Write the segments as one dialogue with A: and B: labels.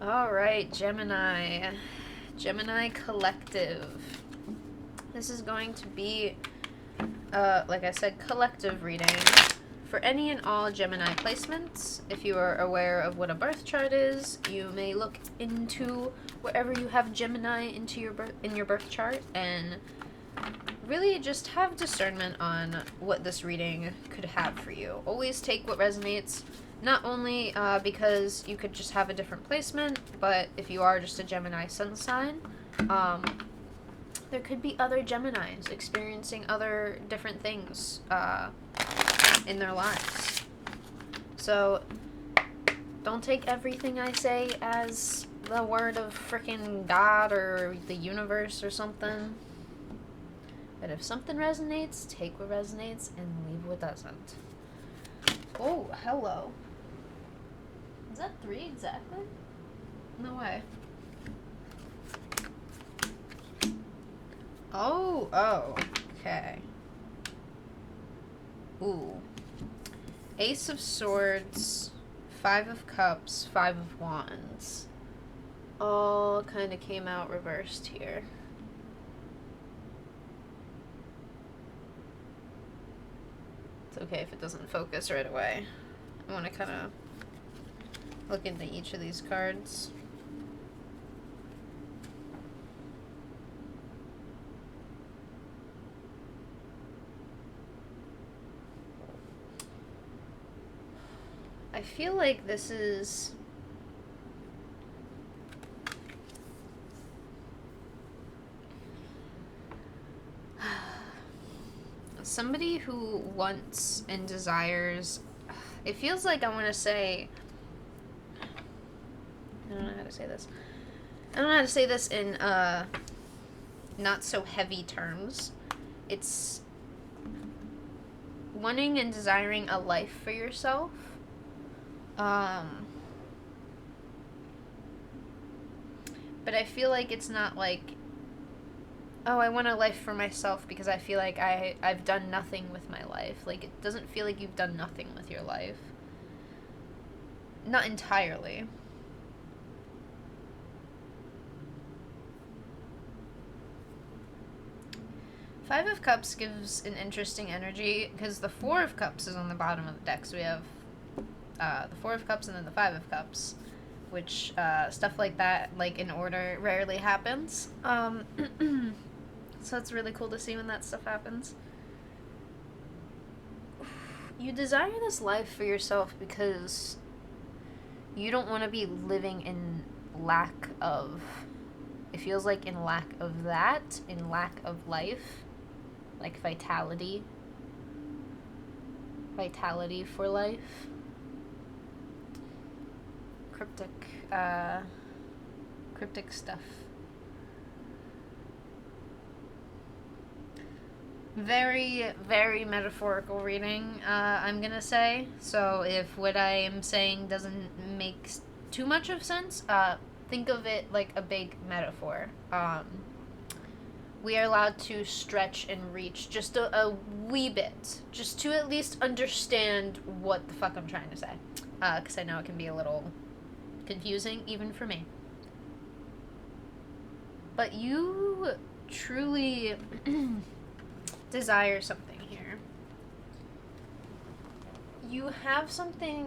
A: Alright, Gemini. Gemini Collective. This is going to be, like I said, collective reading for any and all Gemini placements. If you are aware of what a birth chart is, you may look into wherever you have Gemini in your birth chart and really just have discernment on what this reading could have for you. Always take what resonates, not only because you could just have a different placement, but if you are just a Gemini sun sign, there could be other Geminis experiencing other different things in their lives. So don't take everything I say as the word of frickin' God or the universe or something. But if something resonates, take what resonates and leave what doesn't. Oh, hello. Is that 3 exactly? No way. Oh, okay. Ooh. Ace of Swords, 5 of Cups, 5 of Wands. All kind of came out reversed here. It's okay if it doesn't focus right away. I want to kind of look into each of these cards. I feel like this is somebody who wants and desires. It feels like I want to say, I don't know how to say this. I don't know how to say this in not so heavy terms. It's wanting and desiring a life for yourself. But I feel like it's not like, oh, I want a life for myself because I feel like I've done nothing with my life. Like, it doesn't feel like you've done nothing with your life. Not entirely. Five of Cups gives an interesting energy because the Four of Cups is on the bottom of the deck. So we have the Four of Cups and then the Five of Cups, which stuff like that, like in order, rarely happens. So it's really cool to see when that stuff happens. You desire this life for yourself because you don't want to be living in lack of, it feels like in lack of that, in lack of life, like vitality for life. Cryptic stuff. Very, very metaphorical reading, I'm gonna say. So if what I am saying doesn't make too much of sense, think of it like a big metaphor. We are allowed to stretch and reach just a wee bit, just to at least understand what the fuck I'm trying to say. Because I know it can be a little confusing, even for me. But you truly desire something here. You have something,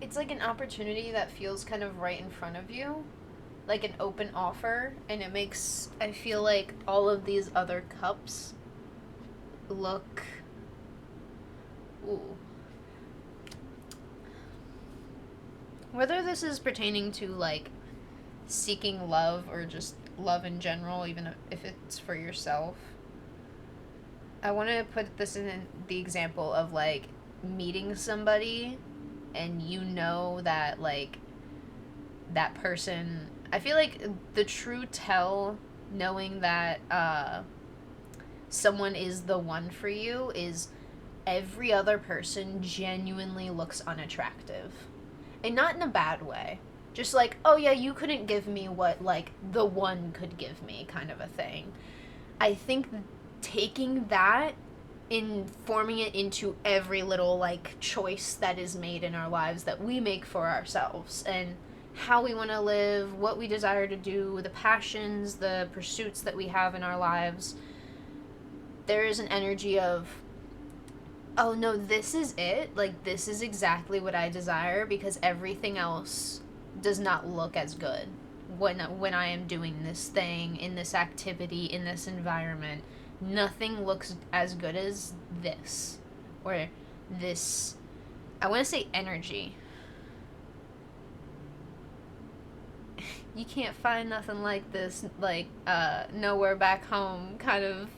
A: it's like an opportunity that feels kind of right in front of you, like an open offer, and it makes, I feel like all of these other cups look, ooh. Whether this is pertaining to, like, seeking love or just love in general, even if it's for yourself, I want to put this in the example of, like, meeting somebody and you know that, like, that person, I feel like the true tell, knowing that someone is the one for you, is every other person genuinely looks unattractive. And not in a bad way. Just like, oh yeah, you couldn't give me what, like, the one could give me, kind of a thing. I think taking that in forming it into every little, like, choice that is made in our lives that we make for ourselves, and how we want to live, what we desire to do, the passions, the pursuits that we have in our lives, there is an energy of, oh no, this is it. Like, this is exactly what I desire, because everything else does not look as good when I am doing this thing, in this activity, in this environment. Nothing looks as good as this, or this, I want to say energy. You can't find nothing like this, like, nowhere back home kind of,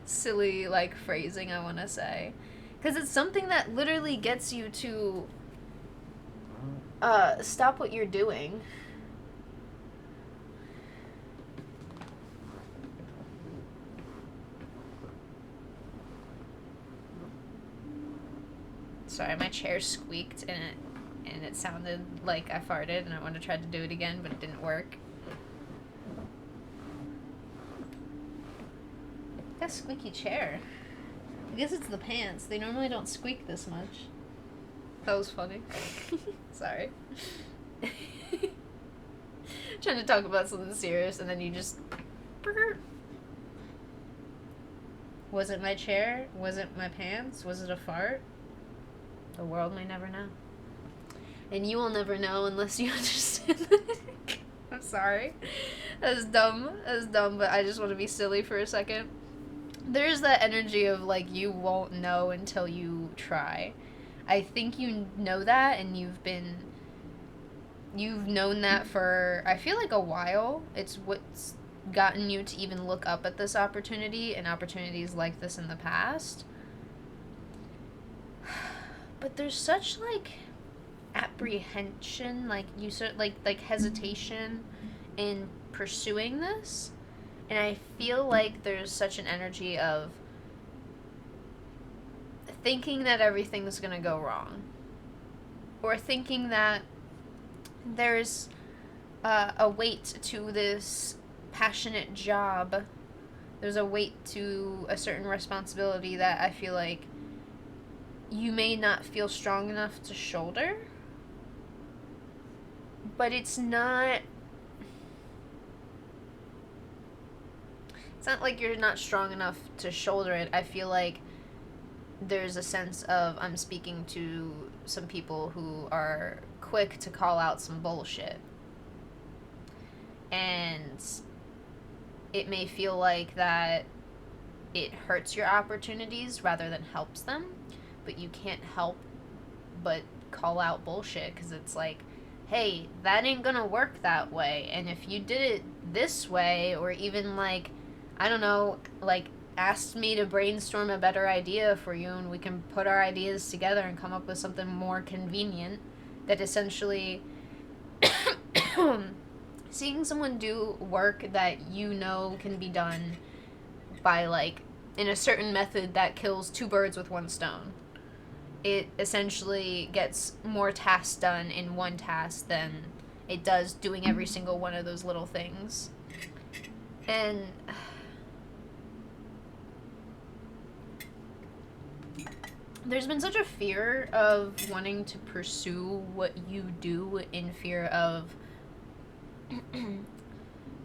A: silly, like, phrasing, I want to say. Because it's something that literally gets you to, stop what you're doing. Sorry, my chair squeaked and it sounded like I farted, and I wanted to try to do it again, but it didn't work. That squeaky chair. I guess it's the pants. They normally don't squeak this much. That was funny. Sorry. Trying to talk about something serious, and then you just... Was it my chair? Was it my pants? Was it a fart? The world may never know. And you will never know unless you understand. I'm sorry. That's dumb, but I just want to be silly for a second. There's that energy of, like, you won't know until you try. I think you know that, and you've known that for, I feel like, a while. It's what's gotten you to even look up at this opportunity and opportunities like this in the past. But there's such, like, apprehension, like, like hesitation in pursuing this. And I feel like there's such an energy of thinking that everything's gonna go wrong. Or thinking that there's a weight to this passionate job. There's a weight to a certain responsibility that I feel like you may not feel strong enough to shoulder. But it's not like you're not strong enough to shoulder it. I feel like there's a sense of, I'm speaking to some people who are quick to call out some bullshit. And it may feel like that it hurts your opportunities rather than helps them. But you can't help but call out bullshit, because it's like, hey, that ain't gonna work that way. And if you did it this way, or even, like, I don't know, like, asked me to brainstorm a better idea for you, and we can put our ideas together and come up with something more convenient, that essentially seeing someone do work that you know can be done by, like, in a certain method that kills two birds with one stone. It essentially gets more tasks done in one task than it does doing every single one of those little things. And there's been such a fear of wanting to pursue what you do, in fear of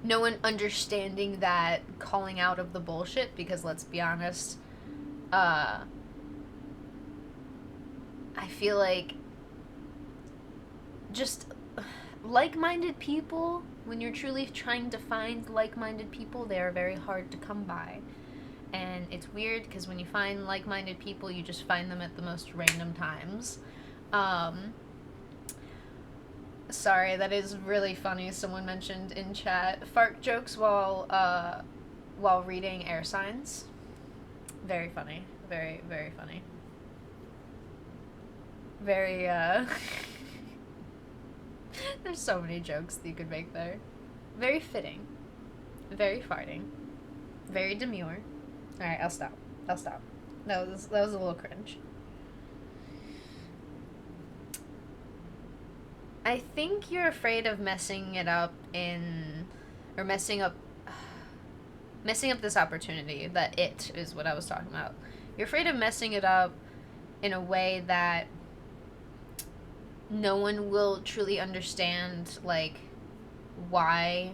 A: no one understanding that calling out of the bullshit, because let's be honest, I feel like just like-minded people, when you're truly trying to find like-minded people, they are very hard to come by. And it's weird, because when you find like-minded people, you just find them at the most random times. Sorry, that is really funny. Someone mentioned in chat, fart jokes while reading air signs. Very funny. Very, very funny. Very, there's so many jokes that you could make there. Very fitting. Very farting. Very demure. Alright, I'll stop. That was a little cringe. I think you're afraid of messing up this opportunity. That it is what I was talking about. You're afraid of messing it up in a way that no one will truly understand, like, why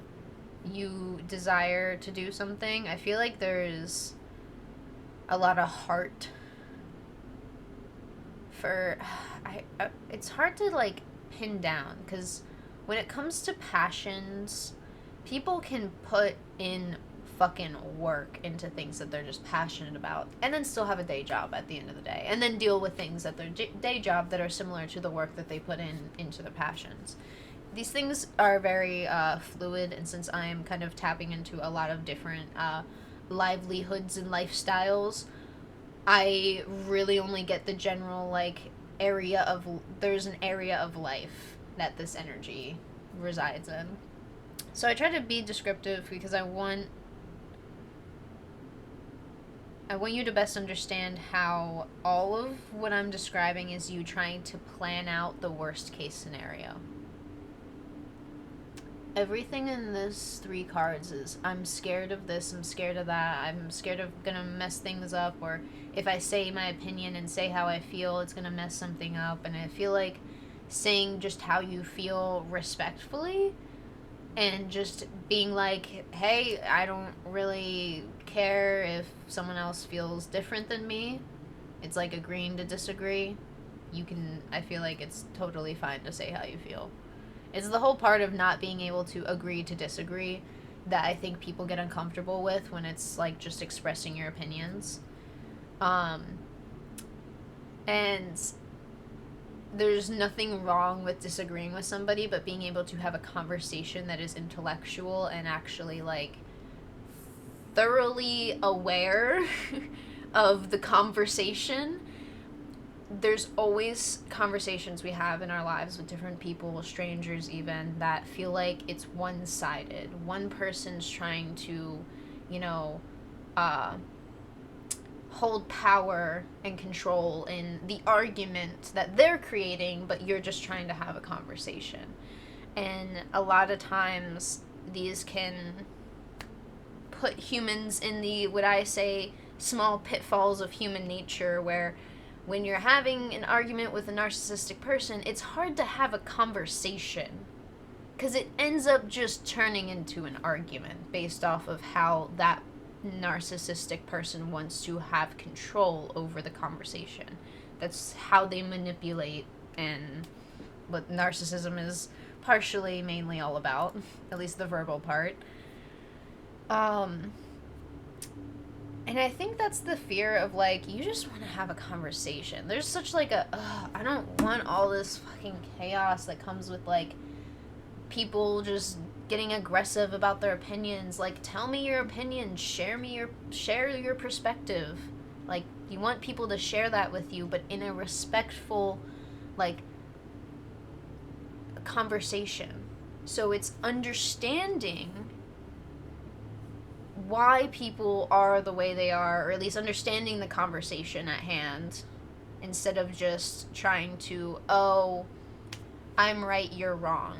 A: you desire to do something. I feel like there's a lot of heart for it's hard to like pin down, because when it comes to passions, people can put in fucking work into things that they're just passionate about, and then still have a day job at the end of the day, and then deal with things at their day job that are similar to the work that they put into their passions. These things are very fluid, and since I am kind of tapping into a lot of different livelihoods and lifestyles, I really only get the general, like, there's an area of life that this energy resides in. So I try to be descriptive because I want you to best understand how all of what I'm describing is you trying to plan out the worst case scenario. Everything in this 3 cards is, I'm scared of this, I'm scared of that, I'm scared of gonna mess things up, or if I say my opinion and say how I feel, it's gonna mess something up. And I feel like saying just how you feel respectfully and just being like, hey, I don't really care if someone else feels different than me. It's like agreeing to disagree. I feel like it's totally fine to say how you feel. It's the whole part of not being able to agree to disagree that I think people get uncomfortable with when it's like just expressing your opinions. And there's nothing wrong with disagreeing with somebody, but being able to have a conversation that is intellectual and actually, like, thoroughly aware of the conversation. There's always conversations we have in our lives with different people, strangers even, that feel like it's one-sided. One person's trying to, hold power and control in the argument that they're creating, but you're just trying to have a conversation. And a lot of times these can put humans in the, what I say, small pitfalls of human nature, where when you're having an argument with a narcissistic person, it's hard to have a conversation because it ends up just turning into an argument based off of how that narcissistic person wants to have control over the conversation. That's how they manipulate, and what narcissism is partially mainly all about, at least the verbal part. And I think that's the fear of, like, you just want to have a conversation. There's such, like, I don't want all this fucking chaos that comes with, like, people just getting aggressive about their opinions. Like, tell me your opinion, share your perspective. Like, you want people to share that with you, but in a respectful, like, conversation. So it's understanding why people are the way they are, or at least understanding the conversation at hand, instead of just trying to, oh, I'm right, you're wrong.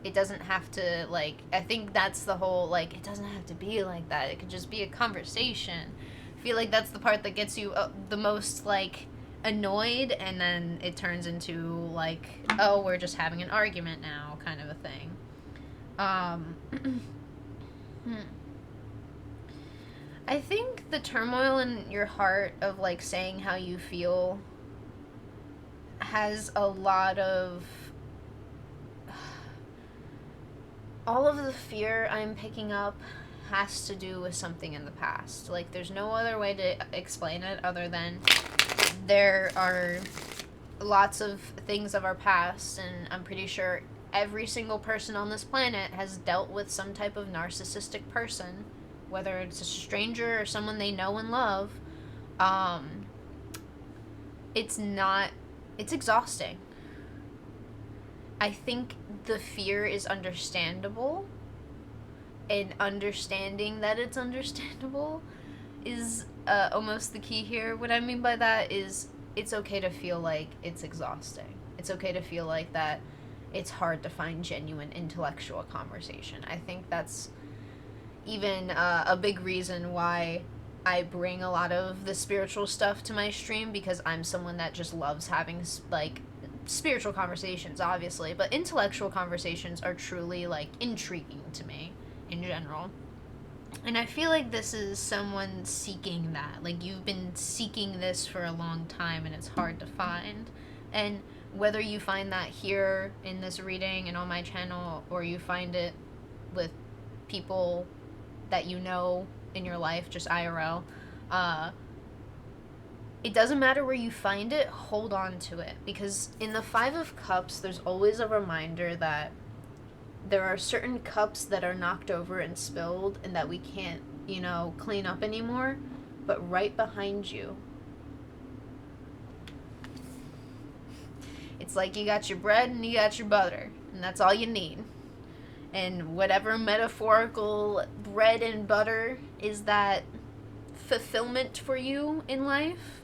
A: It doesn't have to, like, I think that's the whole, like, it doesn't have to be like that. It could just be a conversation. I feel like that's the part that gets you the most, like, annoyed, and then it turns into, like, oh, we're just having an argument now, kind of a thing. I think the turmoil in your heart of, like, saying how you feel has a lot of, all of the fear I'm picking up has to do with something in the past. Like, there's no other way to explain it other than there are lots of things of our past, and I'm pretty sure every single person on this planet has dealt with some type of narcissistic person, whether it's a stranger or someone they know and love. It's exhausting. I think the fear is understandable, and understanding that it's understandable is almost the key here. What I mean by that is, it's okay to feel like it's exhausting. It's okay to feel like that it's hard to find genuine intellectual conversation. I think that's even a big reason why I bring a lot of the spiritual stuff to my stream, because I'm someone that just loves having, like, spiritual conversations, obviously, but intellectual conversations are truly, like, intriguing to me in general. And I feel like this is someone seeking that. Like, you've been seeking this for a long time, and it's hard to find. And whether you find that here in this reading and on my channel, or you find it with people that you know in your life, just IRL, it doesn't matter where you find it, hold on to it. Because in the Five of Cups, there's always a reminder that there are certain cups that are knocked over and spilled and that we can't, clean up anymore. But right behind you, it's like you got your bread and you got your butter, and that's all you need. And whatever metaphorical bread and butter is that fulfillment for you in life,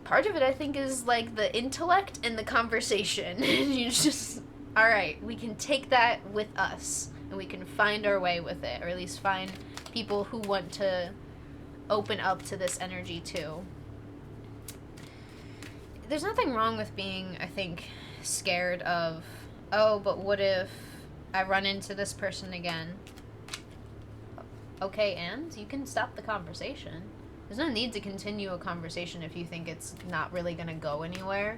A: part of it, I think, is like the intellect and the conversation. You just, all right, we can take that with us and we can find our way with it, or at least find people who want to open up to this energy too. There's nothing wrong with being, I think, scared of, oh, but what if I run into this person again? Okay, and you can stop the conversation. There's no need to continue a conversation if you think it's not really going to go anywhere.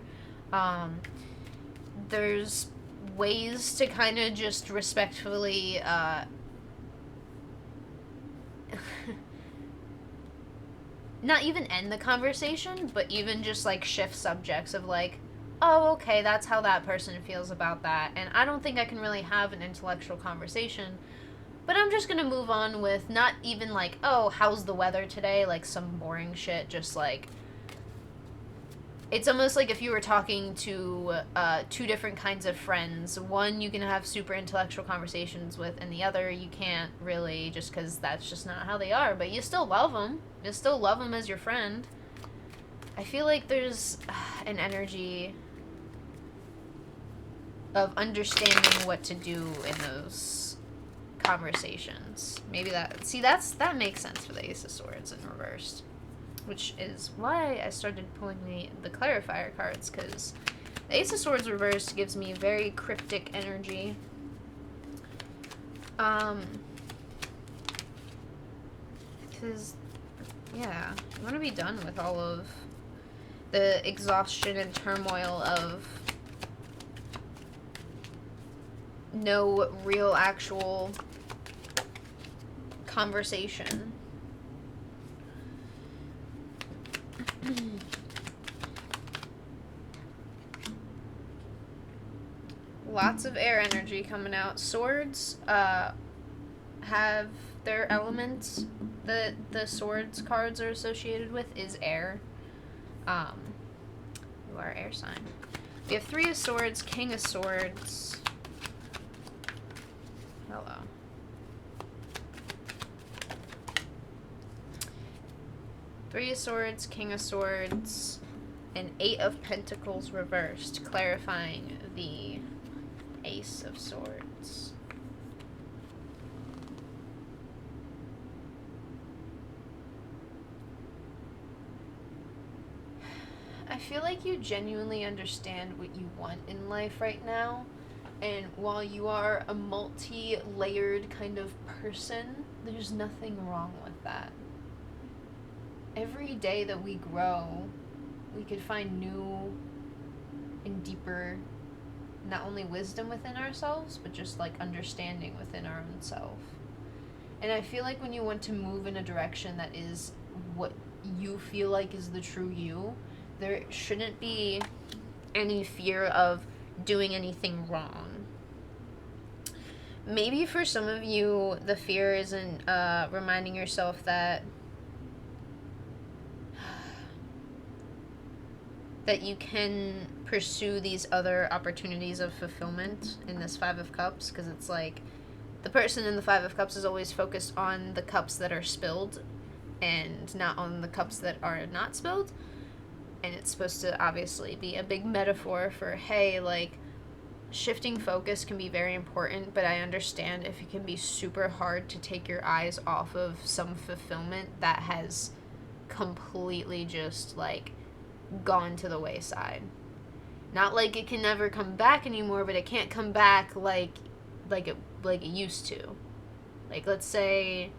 A: There's ways to kind of just respectfully not even end the conversation, but even just, like, shift subjects of, like, oh, okay, that's how that person feels about that, and I don't think I can really have an intellectual conversation, but I'm just gonna move on with not even, like, oh, how's the weather today, like, some boring shit, just, like, it's almost like if you were talking to two different kinds of friends. One you can have super intellectual conversations with, and the other you can't really, just because that's just not how they are, but you still love them. You still love them as your friend. I feel like there's an energy of understanding what to do in those conversations. Maybe that makes sense for the Ace of Swords in reversed. Which is why I started pulling the clarifier cards, because the Ace of Swords reversed gives me very cryptic energy. Because, yeah, I want to be done with all of the exhaustion and turmoil of no real actual conversation. Lots of air energy coming out. Swords have their elements that the swords cards are associated with is air. You are air sign. We have Three of Swords, King of Swords. Hello. Three of Swords, King of Swords, and Eight of Pentacles reversed, clarifying the Ace of Swords. I feel like you genuinely understand what you want in life right now, and while you are a multi-layered kind of person, there's nothing wrong with that. Every day that we grow, we could find new and deeper, not only wisdom within ourselves, but just, like, understanding within our own self. And I feel like when you want to move in a direction that is what you feel like is the true you, there shouldn't be any fear of doing anything wrong. Maybe for some of you, the fear isn't reminding yourself that you can pursue these other opportunities of fulfillment in this Five of Cups, because it's like the person in the Five of Cups is always focused on the cups that are spilled and not on the cups that are not spilled. And it's supposed to obviously be a big metaphor for, hey, like, shifting focus can be very important, but I understand if it can be super hard to take your eyes off of some fulfillment that has completely just, like, gone to the wayside. Not like it can never come back anymore, but it can't come back like it used to. Like, let's say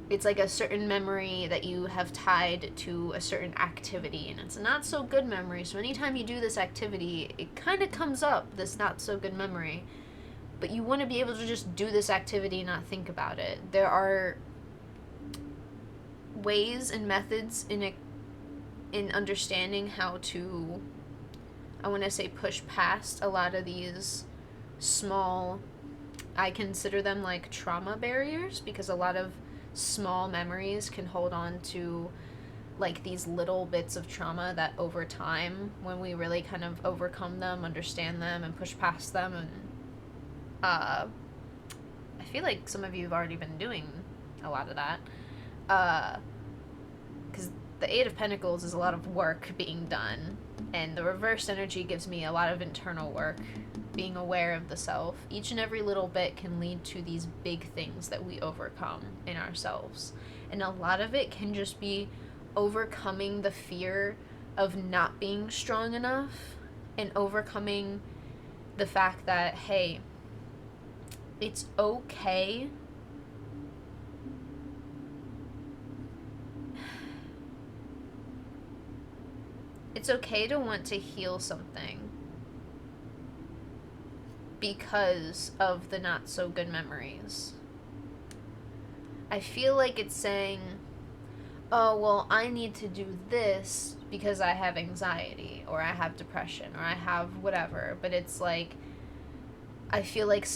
A: it's like a certain memory that you have tied to a certain activity, and it's a not so good memory. So anytime you do this activity, it kind of comes up, this not so good memory. But you want to be able to just do this activity and not think about it. There are ways and methods in understanding how to, I want to say, push past a lot of these small, I consider them like trauma barriers, because a lot of small memories can hold on to like these little bits of trauma that over time, when we really kind of overcome them, understand them, and push past them, and I feel like some of you have already been doing a lot of that, because the Eight of Pentacles is a lot of work being done, and the reverse energy gives me a lot of internal work, being aware of the self. Each and every little bit can lead to these big things that we overcome in ourselves. And a lot of it can just be overcoming the fear of not being strong enough, and overcoming the fact that, hey, it's okay to want to heal something because of the not so good memories. I feel like it's saying, oh, well, I need to do this because I have anxiety, or I have depression, or I have whatever. But it's like, I feel like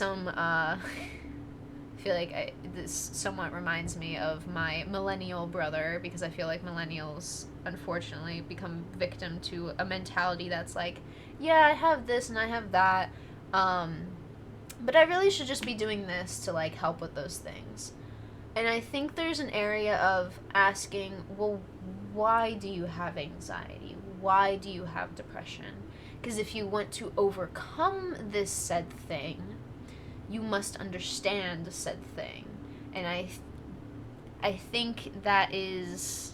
A: this somewhat reminds me of my millennial brother, because I feel like millennials, unfortunately, become victim to a mentality that's like, yeah, I have this and I have that, but I really should just be doing this to, like, help with those things. And I think there's an area of asking, well, why do you have anxiety? Why do you have depression? Because if you want to overcome this said thing, you must understand said thing. And I think that is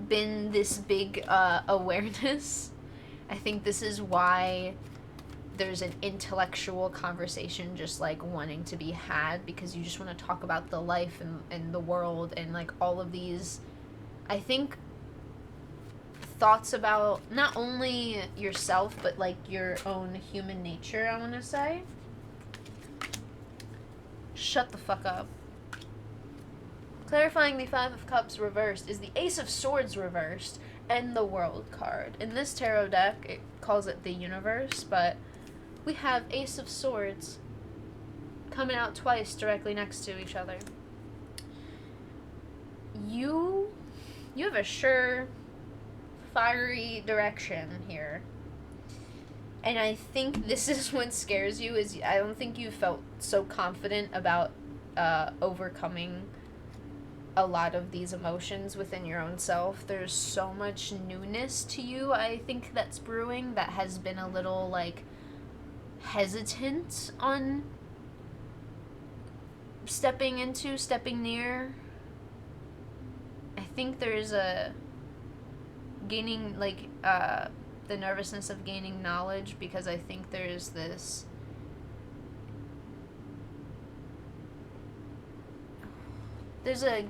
A: been this big awareness. I think this is why there's an intellectual conversation just like wanting to be had, because you just want to talk about the life and the world and like all of these, I think, thoughts about not only yourself but like your own human nature, I want to say. Shut the fuck up. Clarifying the Five of Cups reversed is the Ace of Swords reversed and the World card. In this tarot deck, it calls it the Universe, but we have Ace of Swords coming out twice directly next to each other. You have a sure, fiery direction here. And I think this is what scares you, is I don't think you felt so confident about overcoming a lot of these emotions within your own self. There's so much newness to you, I think, that's brewing, that has been a little, like, hesitant on stepping near. I think there's a gaining, like, the nervousness of gaining knowledge, because I think there's this, there's a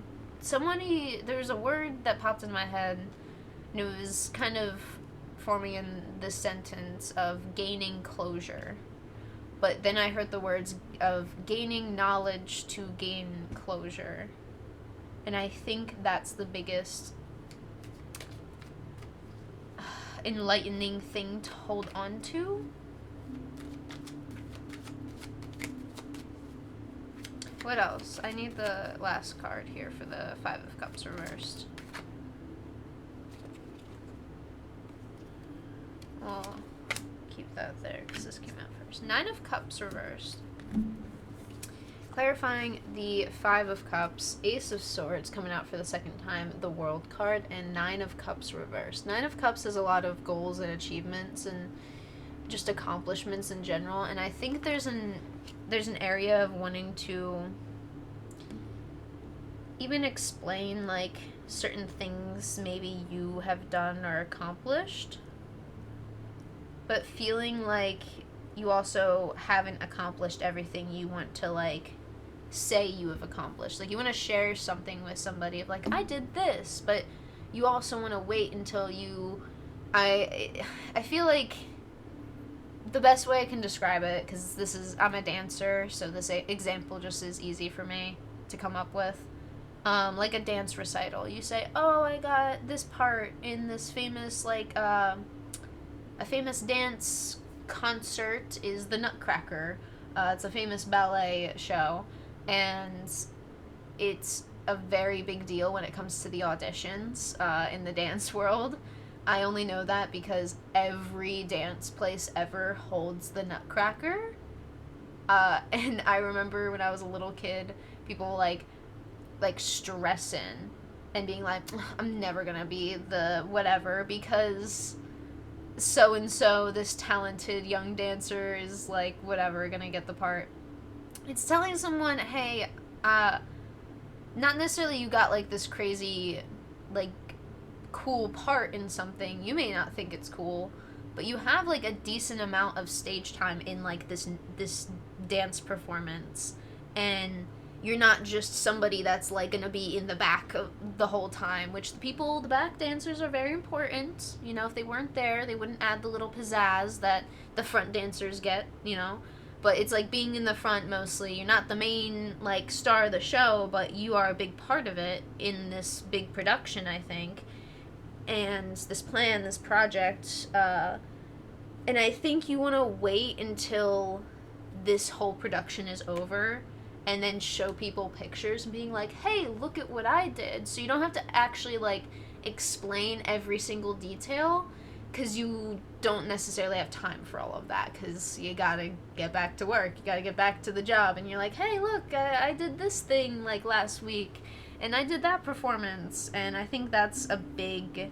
A: word that popped in my head, and it was kind of forming in the sentence of gaining closure. But then I heard the words of gaining knowledge to gain closure. And I think that's the biggest enlightening thing to hold on to. What else? I need the last card here for the Five of Cups reversed. I'll keep that there because this came out first. Nine of Cups reversed. Clarifying the Five of Cups, Ace of Swords coming out for the second time, the World card, and Nine of Cups reversed. Nine of Cups has a lot of goals and achievements and just accomplishments in general, and I think there's an area of wanting to even explain, like, certain things maybe you have done or accomplished, but feeling like you also haven't accomplished everything you want to, like, say you have accomplished. Like, you want to share something with somebody of, like, I did this, but you also want to wait until you... I feel like the best way I can describe it, because I'm a dancer, so this example just is easy for me to come up with. Like a dance recital. You say, oh, I got this part in this famous, like, a famous dance concert is the Nutcracker. It's a famous ballet show, and it's a very big deal when it comes to the auditions in the dance world. I only know that because every dance place ever holds the Nutcracker. And I remember when I was a little kid, people like stressing and being like, I'm never gonna be the whatever because so and so, this talented young dancer, is like whatever gonna get the part. It's telling someone, hey, not necessarily you got like this crazy like cool part in something. You may not think it's cool, but you have like a decent amount of stage time in like this dance performance, and you're not just somebody that's like gonna be in the back of the whole time, which the back dancers are very important. You know, if they weren't there, they wouldn't add the little pizzazz that the front dancers get, you know. But it's like being in the front mostly. You're not the main like star of the show, but you are a big part of it in this big production, I think. And this plan, this project, and I think you want to wait until this whole production is over and then show people pictures and being like, hey, look at what I did. So you don't have to actually like explain every single detail, because you don't necessarily have time for all of that, because you gotta get back to work, you gotta get back to the job, and you're like, hey, look, I did this thing like last week, and I did that performance. And I think that's a big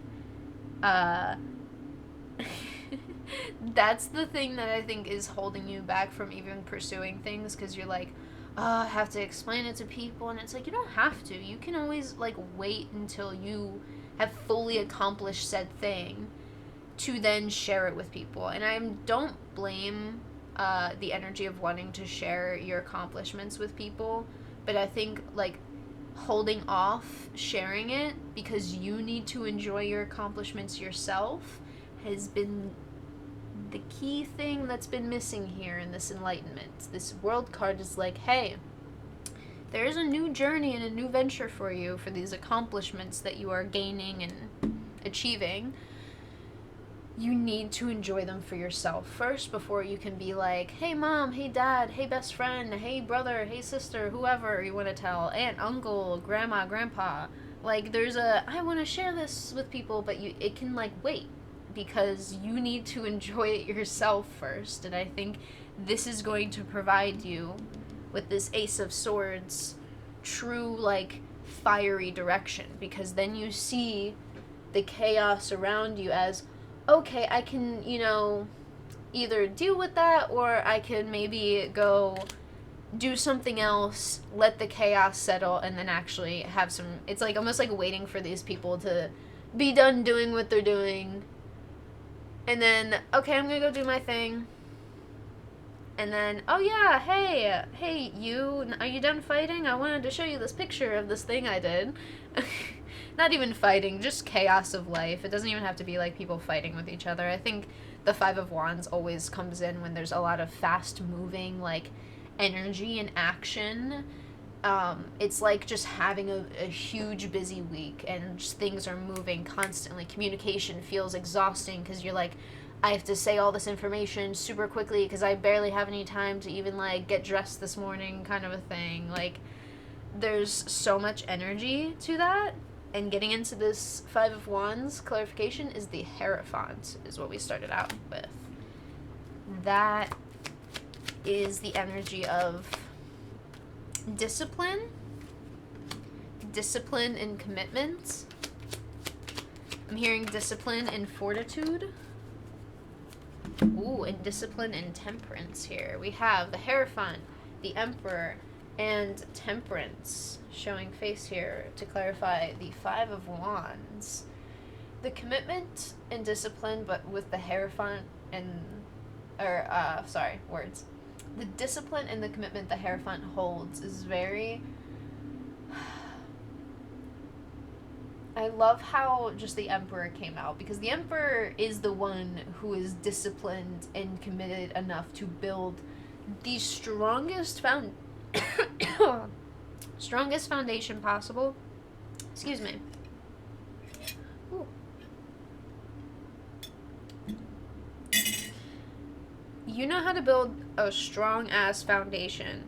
A: that's the thing that I think is holding you back from even pursuing things, because you're like, oh, I have to explain it to people. And it's like, you don't have to. You can always like wait until you have fully accomplished said thing to then share it with people. And I don't blame the energy of wanting to share your accomplishments with people, but I think like holding off sharing it because you need to enjoy your accomplishments yourself has been the key thing that's been missing here in this enlightenment. This world card is like, hey, there's a new journey and a new venture for you for these accomplishments that you are gaining and achieving. You need to enjoy them for yourself first before you can be like, hey mom, hey dad, hey best friend, hey brother, hey sister, whoever you want to tell, aunt, uncle, grandma, grandpa. Like, there's I want to share this with people, but it can like wait, because you need to enjoy it yourself first. And I think this is going to provide you with this Ace of Swords true like fiery direction, because then you see the chaos around you as, okay, I can, you know, either deal with that, or I can maybe go do something else, let the chaos settle, and then actually have some... It's like almost like waiting for these people to be done doing what they're doing, and then, okay, I'm gonna go do my thing, and then, oh yeah, hey, you, are you done fighting? I wanted to show you this picture of this thing I did. Not even fighting, just chaos of life. It doesn't even have to be like people fighting with each other. I think the Five of Wands always comes in when there's a lot of fast-moving, like, energy and action. It's like just having a huge busy week, and just things are moving constantly. Communication feels exhausting because you're like, I have to say all this information super quickly because I barely have any time to even like get dressed this morning, kind of a thing. Like, there's so much energy to that. And getting into this Five of Wands clarification is the Hierophant, is what we started out with. That is the energy of discipline and commitment. I'm hearing discipline and fortitude. Ooh, and discipline and temperance here. We have the Hierophant, the Emperor, And Temperance, showing face here to clarify the Five of Wands. The commitment and discipline, but with the Hierophant words. The discipline and the commitment the Hierophant holds is very... I love how just the Emperor came out, because the Emperor is the one who is disciplined and committed enough to build the strongest foundation possible. Excuse me. Ooh. You know how to build a strong ass foundation,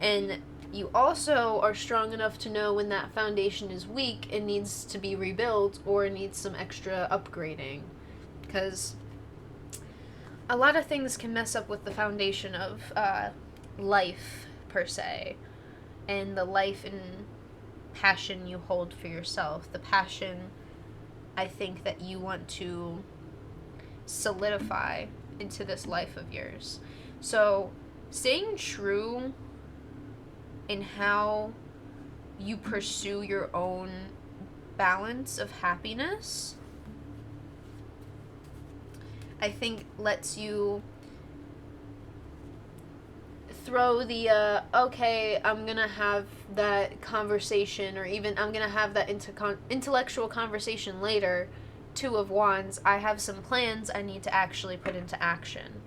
A: and you also are strong enough to know when that foundation is weak and needs to be rebuilt or needs some extra upgrading. Because a lot of things can mess up with the foundation of life, per se, and the life and passion you hold for yourself. The passion, I think, that you want to solidify into this life of yours. So, staying true in how you pursue your own balance of happiness, I think lets you throw the, okay, I'm gonna have that conversation, or even I'm gonna have that intellectual conversation later. Two of Wands, I have some plans I need to actually put into action.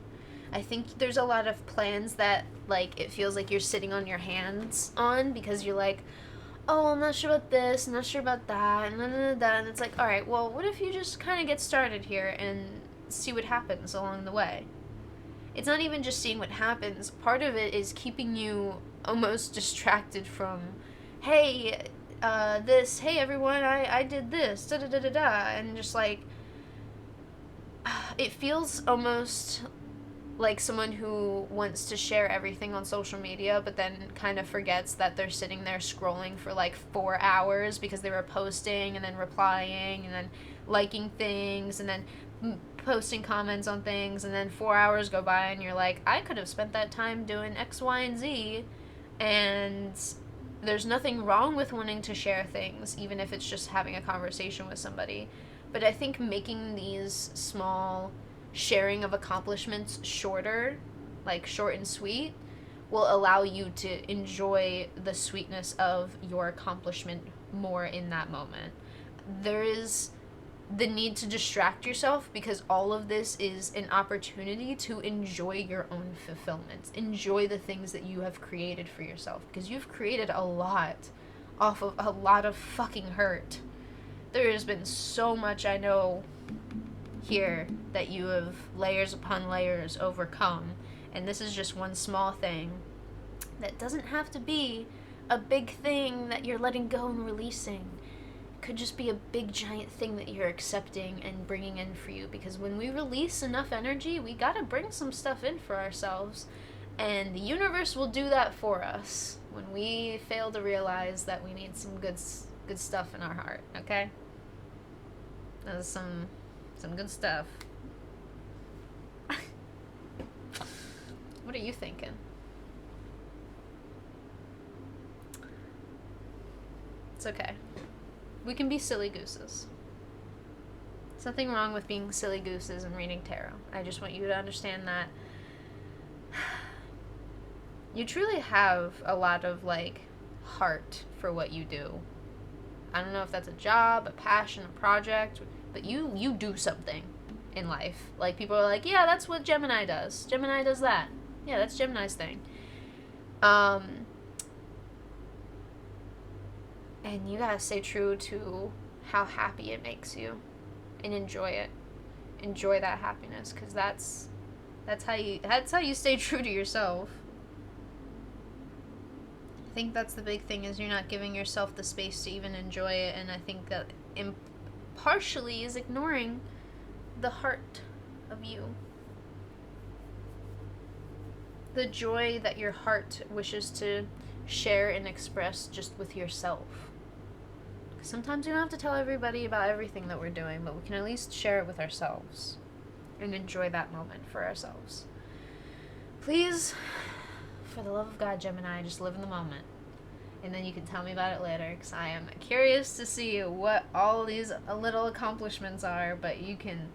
A: I think there's a lot of plans that, like, it feels like you're sitting on your hands on, because you're like, oh, I'm not sure about this, I'm not sure about that, and it's like, alright, well, what if you just kind of get started here and see what happens along the way? It's not even just seeing what happens. Part of it is keeping you almost distracted from, hey, hey everyone, I did this, da-da-da-da-da, and just like, it feels almost like someone who wants to share everything on social media, but then kind of forgets that they're sitting there scrolling for like 4 hours because they were posting and then replying and then liking things and then posting comments on things, and then 4 hours go by and you're like, I could have spent that time doing X, Y, and Z. And there's nothing wrong with wanting to share things, even if it's just having a conversation with somebody. But I think making these small sharing of accomplishments shorter, like short and sweet, will allow you to enjoy the sweetness of your accomplishment more in that moment. There is the need to distract yourself, because all of this is an opportunity to enjoy your own fulfillment. Enjoy the things that you have created for yourself, because you've created a lot off of a lot of fucking hurt. There has been so much, I know, here that you have layers upon layers overcome, and this is just one small thing that doesn't have to be a big thing that you're letting go and releasing. It could just be a big giant thing that you're accepting and bringing in for you, because when we release enough energy, we gotta bring some stuff in for ourselves, and the universe will do that for us when we fail to realize that we need some good stuff in our heart. Okay, that was some good stuff. What are you thinking? It's okay. We can be silly gooses. There's nothing wrong with being silly gooses and reading tarot. I just want you to understand that you truly have a lot of, like, heart for what you do. I don't know if that's a job, a passion, a project, but you do something in life. Like, people are like, yeah, that's what Gemini does. Gemini does that. Yeah, that's Gemini's thing. And you gotta stay true to how happy it makes you, and enjoy it. Enjoy that happiness, because that's how you stay true to yourself. I think that's the big thing, is you're not giving yourself the space to even enjoy it, and I think that partially is ignoring the heart of you. The joy that your heart wishes to share and express just with yourself. Sometimes we don't have to tell everybody about everything that we're doing, but we can at least share it with ourselves and enjoy that moment for ourselves. Please for the love of God, Gemini, just live in the moment. And then you can tell me about it later, because I am curious to see what all these little accomplishments are, but you can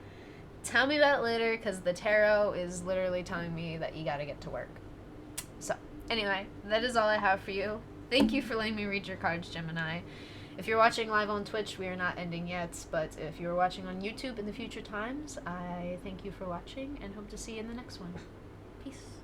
A: tell me about it later, because the tarot is literally telling me that you gotta get to work. So, anyway, that is all I have for you. Thank you for letting me read your cards, Gemini. If you're watching live on Twitch, we are not ending yet, but if you're watching on YouTube in the future times, I thank you for watching and hope to see you in the next one. Peace.